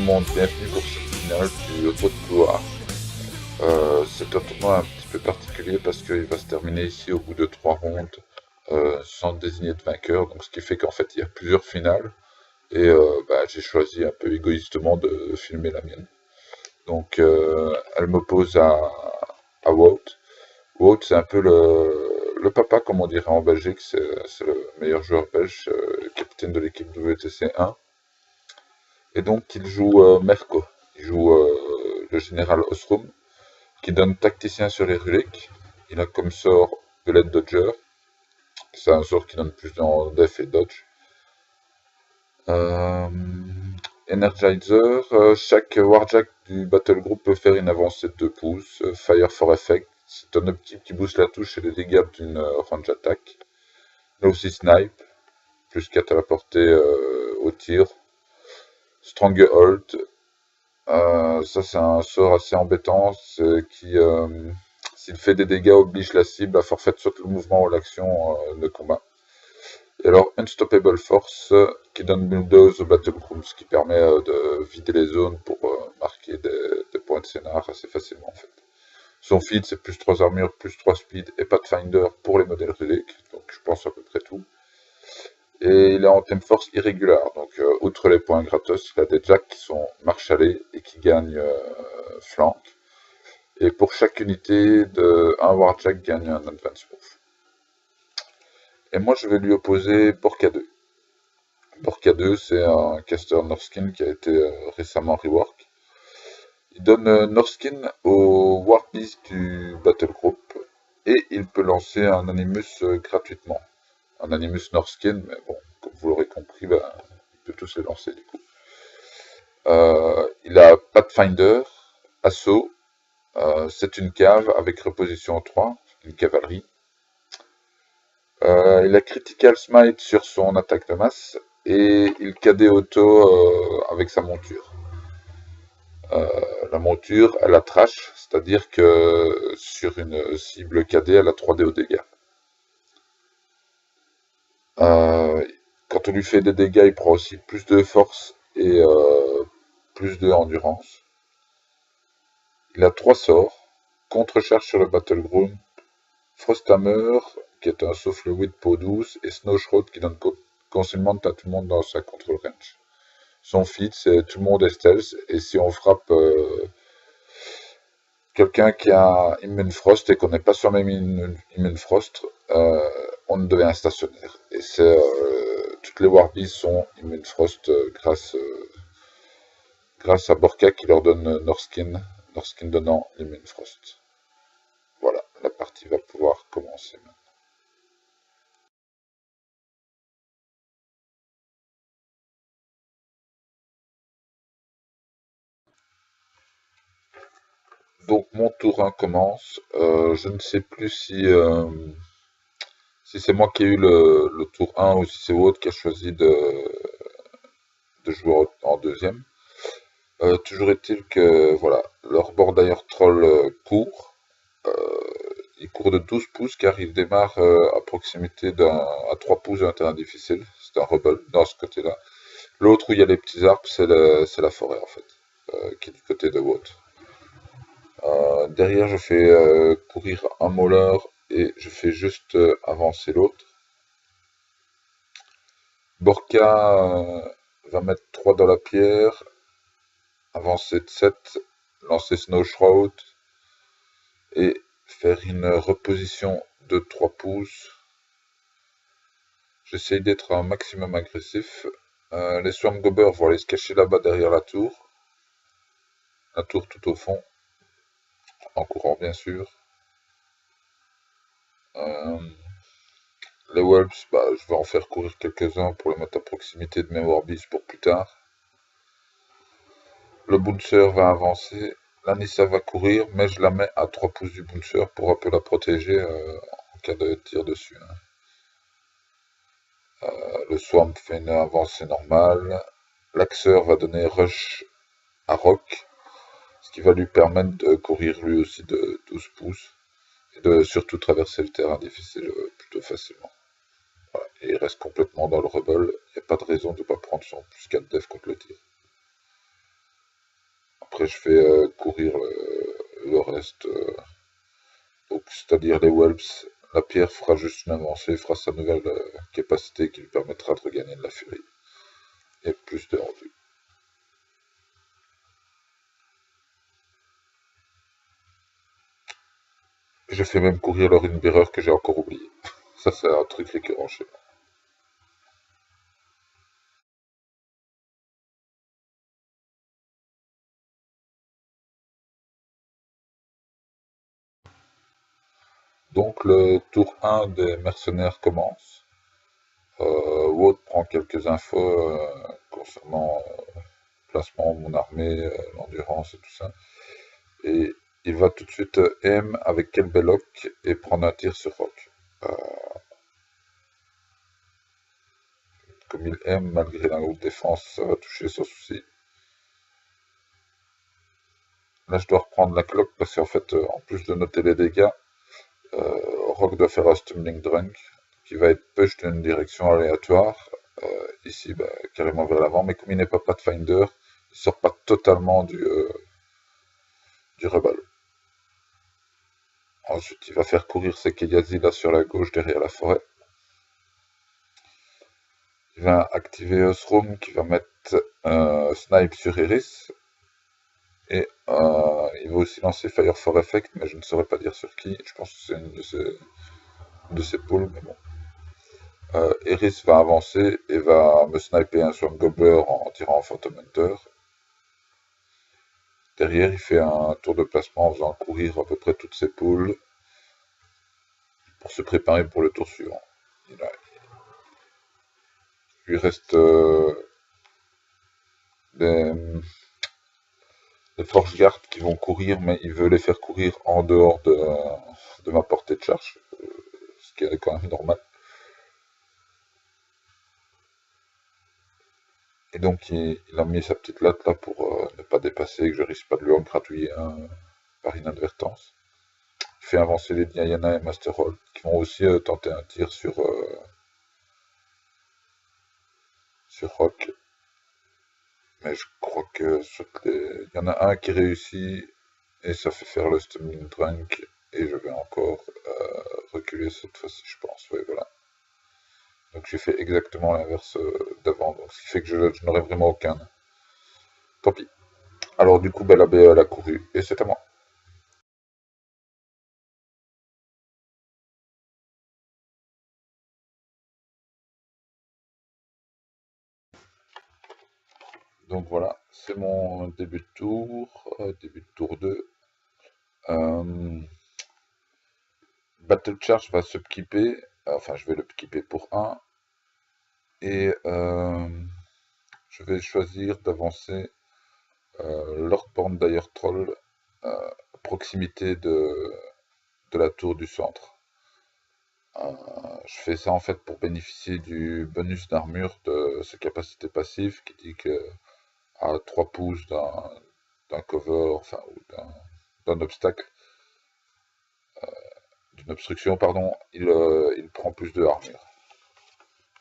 monde, bienvenue pour cette finale du Haute Gloire. C'est un tournoi un petit peu particulier parce qu'il va se terminer ici au bout de 3 rondes sans désigner de vainqueur, donc ce qui fait qu'en fait il y a plusieurs finales et j'ai choisi un peu égoïstement de filmer la mienne. Donc elle m'oppose à Wout. Wout c'est un peu le papa comme on dirait en Belgique, c'est le meilleur joueur belge, capitaine de l'équipe WTC 1. Et donc il joue Merco, il joue le général Osrum, qui donne tacticien sur les reliques. Il a comme sort Bullet Dodger, c'est un sort qui donne plus dans Def et Dodge. Euh, Energizer, chaque Warjack du Battle Group peut faire une avancée de 2 pouces. Fire for Effect, c'est un optique qui booste la touche et les dégâts d'une range attack. Là aussi Snipe, plus 4 à la portée au tir. Stronghold, ça c'est un sort assez embêtant qui, s'il fait des dégâts, oblige la cible à forfait soit le mouvement ou l'action de combat. Et alors Unstoppable Force qui donne Bulldoze au Battleground, ce qui permet de vider les zones pour marquer des points de scénar assez facilement en fait. Son feed c'est plus 3 armures, plus 3 speed et Pathfinder pour les modèles reliques, donc je pense à peu près tout. Et il est en thème force irrégulière, donc outre les points gratos, il a des jacks qui sont marchalés et qui gagnent flank. Et pour chaque unité, un warjack gagne un advance move. Et moi je vais lui opposer Borka 2. Borka 2 c'est un caster Northskin qui a été récemment rework. Il donne Northskin au Warbeast du Battle Group et il peut lancer un Animus gratuitement. Un Animus Northskin, mais bon, comme vous l'aurez compris, il peut tous les lancer du coup. Il a Pathfinder, Assaut, c'est une cave avec reposition 3, une cavalerie. Il a Critical Smite sur son attaque de masse et il KD auto avec sa monture. La monture, elle a trash, c'est-à-dire que sur une cible KD, elle a 3D au dégâts. Quand on lui fait des dégâts, il prend aussi plus de force et plus de endurance. Il a 3 sorts. Contre-charge sur le Battleground, Frosthammer, qui est un souffle-fluide peau douce, et Snowshroud qui donne concealment à tout le monde dans sa control range. Son feat, c'est tout le monde est stealth, et si on frappe quelqu'un qui a Immune Frost et qu'on n'est pas soi-même Immune Frost, on devient stationnaire. Et toutes les Warbees sont Immune Frost grâce à Borka qui leur donne Northskin donnant Immune Frost. Voilà, la partie va pouvoir commencer maintenant. Donc mon tour 1 commence. Je ne sais plus si c'est moi qui ai eu le tour 1 ou si c'est Wout qui a choisi de jouer en deuxième. Toujours est-il que voilà, leur bordailleur troll court. Il court de 12 pouces car il démarre à proximité à 3 pouces d'un terrain difficile. C'est un rebelle dans ce côté-là. L'autre où il y a les petits arbres, c'est la forêt en fait, qui est du côté de Wout. Derrière, je fais courir un Mauler et je fais juste avancer l'autre. Borka va mettre 3 dans la pierre, avancer de 7, lancer Snow Shroud et faire une reposition de 3 pouces. J'essaye d'être un maximum agressif. Les Swamp Gobbers vont aller se cacher là-bas derrière la tour tout au fond, en courant bien sûr. Les Wolves, je vais en faire courir quelques-uns pour les mettre à proximité de mes Warbees pour plus tard. Le Bouncer va avancer. L'Anissa va courir, mais je la mets à 3 pouces du Bouncer pour un peu la protéger en cas de tir dessus. Le Swamp fait une avancée normale. L'Axeur va donner Rush à Rock, ce qui va lui permettre de courir lui aussi de 12 pouces et de surtout traverser le terrain difficile plutôt facilement. Voilà. Et il reste complètement dans le rebel, il n'y a pas de raison de ne pas prendre son plus 4 def contre le tir. après je fais courir le reste, donc c'est-à-dire les whelps. La pierre fera juste une avancée, fera sa nouvelle capacité qui lui permettra de regagner de la furie et plus de rendu. Je fais même courir le Runebearer que j'ai encore oublié. Ça c'est un truc récurrent chez moi. Donc le tour 1 des mercenaires commence. Wout prend quelques infos concernant placement, mon armée, l'endurance et tout ça. Et il va tout de suite aim avec Kelbelloc et prendre un tir sur Rock. Euh, Comme il aime, malgré la haute défense, ça va toucher sans souci. Là, je dois reprendre la cloque parce qu'en fait, en plus de noter les dégâts, Rock doit faire un Stumbling Drunk qui va être push d'une direction aléatoire. Ici, bah, carrément vers l'avant, mais comme il n'est pas Pathfinder, il sort pas totalement du rebal. Ensuite, il va faire courir ses Keyazi là sur la gauche derrière la forêt. Il va activer Osrom qui va mettre Snipe sur Iris. Et il va aussi lancer Fire for Effect, mais je ne saurais pas dire sur qui. Je pense que c'est une de ses poules, mais bon. Iris va avancer et va me sniper un Swamp Gobbler en tirant en Phantom Hunter. Derrière, il fait un tour de placement en faisant courir à peu près toutes ses poules pour se préparer pour le tour suivant. Il lui reste des, des Forge Guards qui vont courir, mais il veut les faire courir en dehors de ma portée de charge, ce qui est quand même normal. Et donc il a mis sa petite latte là pour ne pas dépasser, que je risque pas de lui en gratouiller un par inadvertance. Il fait avancer les Diana et Master Roll, qui vont aussi tenter un tir sur Rock. Mais je crois que il y en a un qui réussit et ça fait faire le Stumbling Drunk. Et je vais encore reculer cette fois-ci, je pense. Ouais, voilà. Donc j'ai fait exactement l'inverse d'avant, donc ce qui fait que je n'aurai vraiment aucun. Tant pis. Alors du coup, ben, la BA elle a couru et c'est à moi. Donc voilà, c'est mon début de tour, début de tour 2. Euh, Battle Charge va s'upkeeper, enfin je vais l'upkeeper pour 1, et je vais choisir d'avancer Lordborn Dire Troll à proximité de la tour du centre. Je fais ça en fait pour bénéficier du bonus d'armure de sa capacité passive qui dit que à 3 pouces d'un cover, enfin, ou d'un obstacle, d'une obstruction, pardon, il prend plus de armure.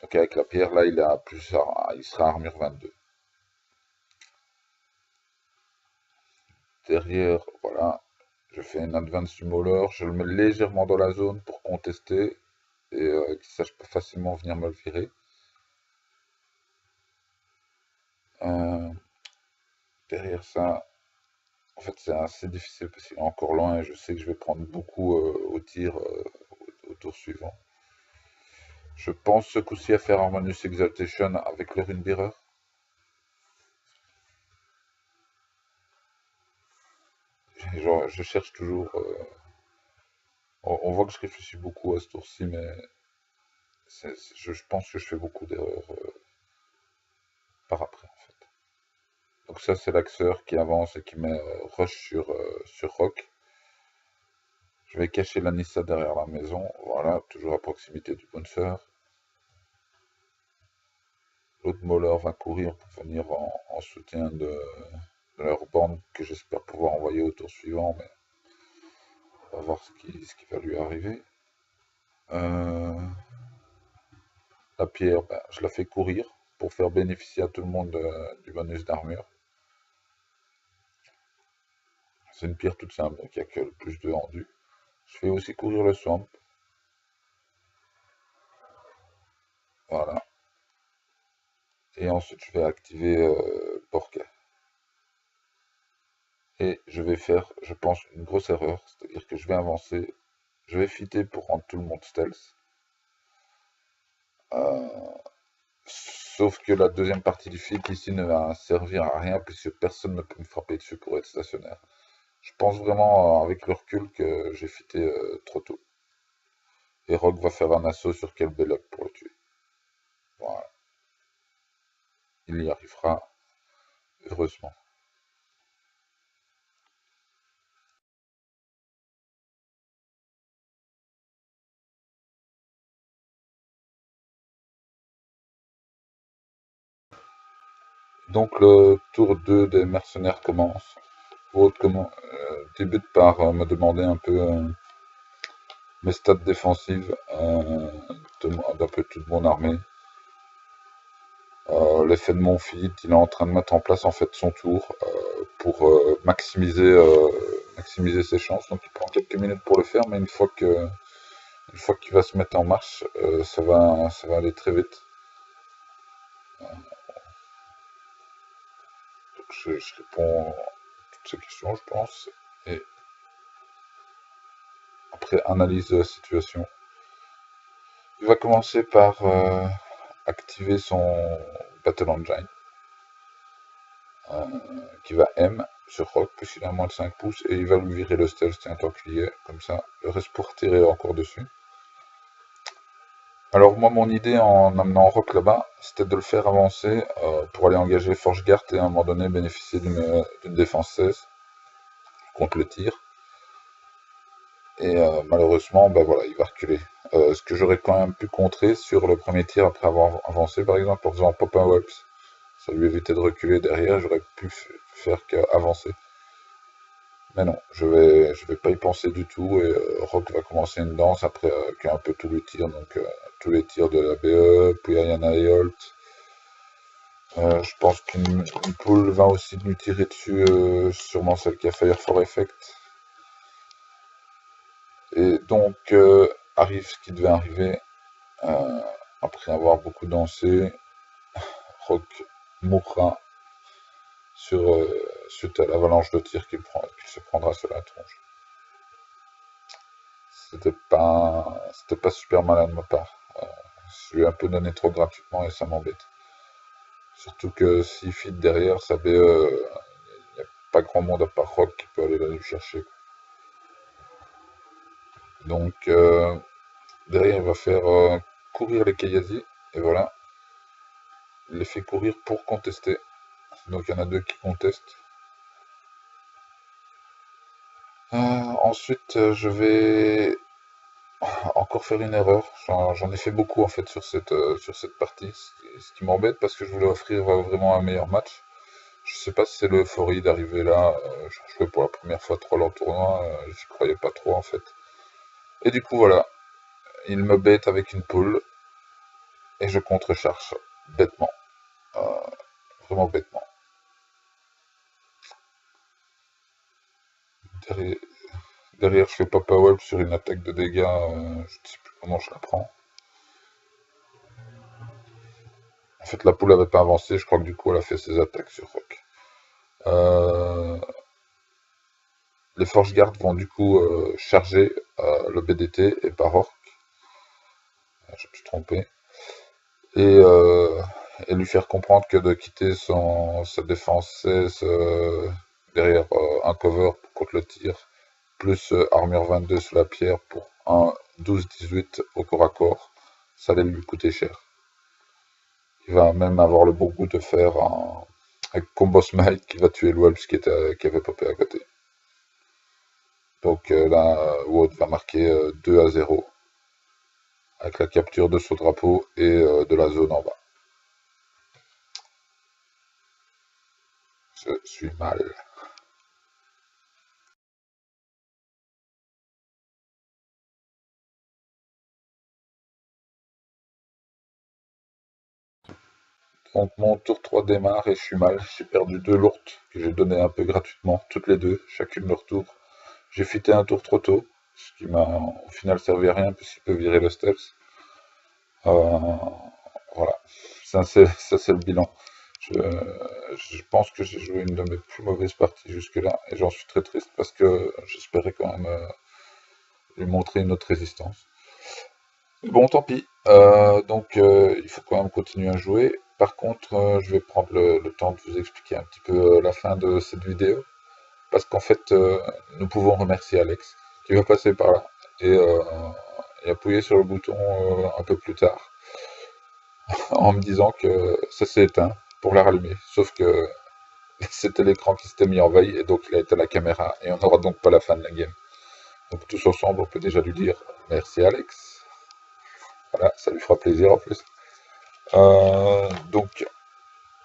Donc avec la pierre, là, il sera armure 22. Derrière, voilà, je fais une advance du Mauler, je le mets légèrement dans la zone pour contester et qu'il sache pas facilement venir me le virer. Euh, Derrière ça, en fait, c'est assez difficile parce qu'il est encore loin et je sais que je vais prendre beaucoup au tir au tour suivant. Je pense ce coup-ci à faire Harmonious Exaltation avec le Runebearer. Genre, je cherche toujours. On voit que je réfléchis beaucoup à ce tour-ci, mais je pense que je fais beaucoup d'erreurs par après, en fait. Donc ça, c'est l'axeur qui avance et qui met rush sur Rock. Je vais cacher l'Anissa derrière la maison. Voilà, toujours à proximité du bouncer. L'autre Mauler va courir pour venir en soutien de leur bande que j'espère pouvoir envoyer au tour suivant, mais on va voir ce qui va lui arriver. La pierre, ben, je la fais courir pour faire bénéficier à tout le monde du bonus d'armure. C'est une pierre toute simple, donc il n'y a que le plus de rendu. Je fais aussi courir le swamp. Voilà. Et ensuite, je vais activer Porca. Et je vais faire, je pense, une grosse erreur. C'est-à-dire que je vais avancer. Je vais fitter pour rendre tout le monde stealth. Euh, Sauf que la deuxième partie du feat ici ne va servir à rien puisque personne ne peut me frapper dessus pour être stationnaire. Je pense vraiment, avec le recul, que j'ai fité trop tôt. Et Rogue va faire un assaut sur Kelbelloc pour le tuer. Voilà. Il y arrivera, heureusement. Donc le tour 2 des mercenaires commence. Votre débute par me demander un peu mes stats défensives d'un peu toute mon armée. L'effet de mon feat, il est en train de mettre en place en fait son tour pour maximiser ses chances. Donc il prend quelques minutes pour le faire, mais une fois qu'il va se mettre en marche, ça va aller très vite. Donc je réponds à toutes ces questions, je pense, et après analyse de la situation. Il va commencer par activer son Battle Engine, qui va M sur Rock, puisqu'il a moins de 5 pouces, et il va lui virer le stealth tant qu'il y est, comme ça, le reste pour tirer encore dessus. Alors moi, mon idée en amenant Rock là-bas, c'était de le faire avancer pour aller engager Forgeguard et à un moment donné bénéficier d'une défense 16 contre le tir. Et malheureusement, ben voilà, il va reculer. Ce que j'aurais quand même pu contrer sur le premier tir après avoir avancé, par exemple, en faisant pop un Whelps. Ça lui évitait de reculer derrière, j'aurais pu faire qu'avancer. Mais non, je vais pas y penser du tout, et Rock va commencer une danse après qu'un peu tous les tirs, donc tous les tirs de la BE, puis Ayana et Holt. Je pense qu'une poule va aussi lui tirer dessus, sûrement celle qui a Fire for Effect. Et donc arrive ce qui devait arriver, euh, après avoir beaucoup dansé, Rock mourra suite à l'avalanche de tirs qu'il se prendra sur la tronche. C'était pas super malin de ma part. Je lui ai un peu donné trop gratuitement et ça m'embête. Surtout que s'il fit derrière sa BE, il n'y a pas grand monde à part Rock qui peut aller la lui chercher. Donc derrière il va faire courir les Kayazi, et voilà. Il les fait courir pour contester. Donc il y en a deux qui contestent. Ensuite, je vais encore faire une erreur. J'en ai fait beaucoup en fait sur cette partie. Ce qui m'embête parce que je voulais offrir vraiment un meilleur match. Je sais pas si c'est l'euphorie d'arriver là. Je jouais pour la première fois troll en tournoi. J'y croyais pas trop en fait. Et du coup, voilà. Il me bête avec une poule. Et je contre-charge. Bêtement. Euh, Vraiment bêtement. Derrière, derrière, je fais Papa Web sur une attaque de dégâts. Je ne sais plus comment je la prends. En fait, la poule avait pas avancé, je crois que du coup, elle a fait ses attaques sur Rock. Les Forge Guards vont du coup charger le BDT et pas Rock. Je me suis trompé. Et, lui faire comprendre que de quitter sa défense 16 derrière un cover contre le tir, plus armure 22 sur la pierre pour un 12-18 au corps à corps, ça allait lui coûter cher. Il va même avoir le bon goût de faire un combo smite qui va tuer Whelps qui avait popé à côté. Donc là, Wood va marquer 2-0 avec la capture de son drapeau et de la zone en bas. Je suis mal. Donc mon tour 3 démarre et je suis mal. J'ai perdu 2 lourdes que j'ai donné un peu gratuitement, toutes les deux, chacune leur tour. J'ai fité un tour trop tôt, ce qui m'a au final servi à rien puisqu'il peut virer le steps. Voilà, ça c'est le bilan. Je, je pense que j'ai joué une de mes plus mauvaises parties jusque-là et j'en suis très triste parce que j'espérais quand même lui montrer une autre résistance. Mais bon, tant pis. Il faut quand même continuer à jouer. Par contre, je vais prendre le temps de vous expliquer un petit peu la fin de cette vidéo parce qu'en fait, nous pouvons remercier Alex qui va passer par là et appuyer sur le bouton un peu plus tard en me disant que ça s'est éteint pour la rallumer. Sauf que c'était l'écran qui s'était mis en veille et donc il a éteint la caméra et on n'aura donc pas la fin de la game. Donc tous ensemble, on peut déjà lui dire merci Alex. Voilà, ça lui fera plaisir en plus. Donc,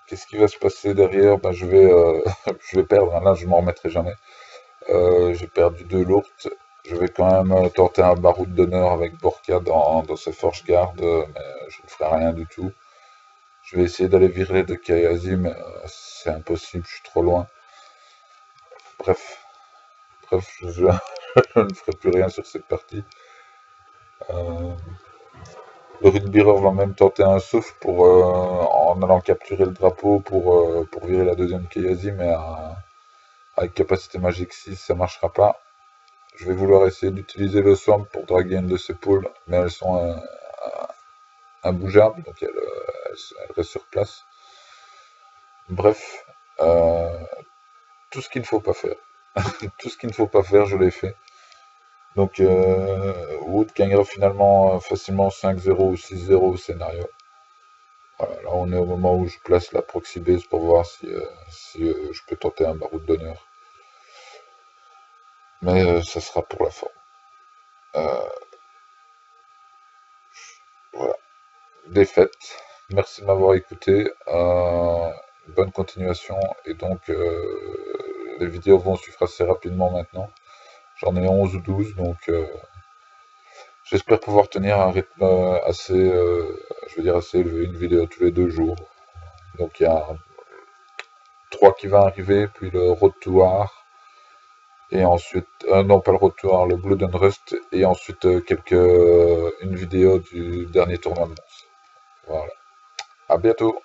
qu'est-ce qui va se passer derrière? Je vais perdre, hein, là je m'en remettrai jamais. J'ai perdu 2 lourdes. Je vais quand même tenter un baroud d'honneur avec Borka dans sa Forge Guard, mais je ne ferai rien du tout. Je vais essayer d'aller virer de Kayazi, mais c'est impossible, je suis trop loin. Bref, je ne ferai plus rien sur cette partie. Le Rudbearer va même tenter un souffle en allant capturer le drapeau pour virer la deuxième Kayazi, mais avec capacité magique 6, ça marchera pas. Je vais vouloir essayer d'utiliser le Swamp pour draguer une de ses poules, mais elles sont imbougeables, donc elles restent sur place. Bref, tout ce qu'il ne faut pas faire. Tout ce qu'il ne faut pas faire, je l'ai fait. Donc Wood gagnera finalement facilement 5-0 ou 6-0 au scénario. Voilà, là on est au moment où je place la proxy base pour voir si je peux tenter un baroud d'honneur. Mais ça sera pour la forme. Voilà. Défaite. Merci de m'avoir écouté. Bonne continuation. Et donc les vidéos vont suivre assez rapidement maintenant. J'en ai 11 ou 12, donc j'espère pouvoir tenir un rythme assez élevé, une vidéo tous les 2 jours. Donc il y a 3 qui va arriver, puis le Road to War, et ensuite, non pas le Road to War, le Blood and Rust, et ensuite une vidéo du dernier tournoi de Mons. Voilà. À bientôt.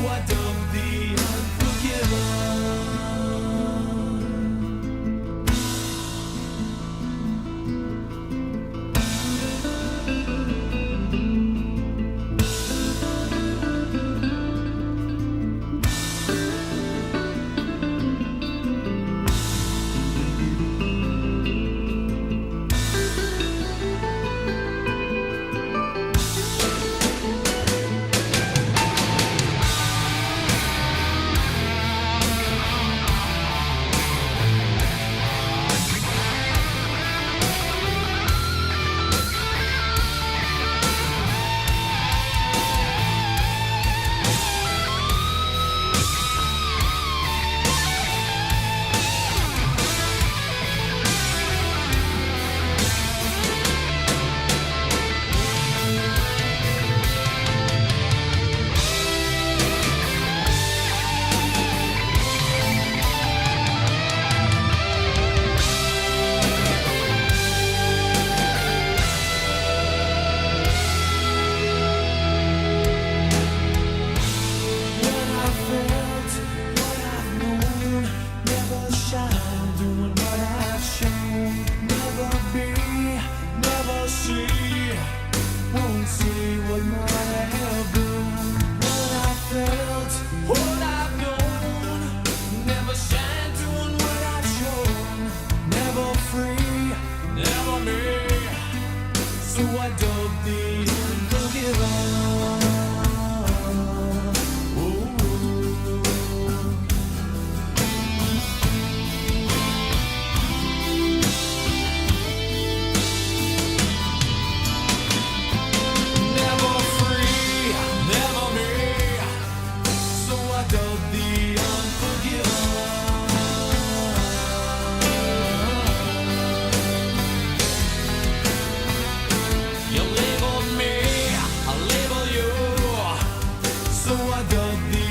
I dubbed the unforgiven. You label me, I label you, so I dub the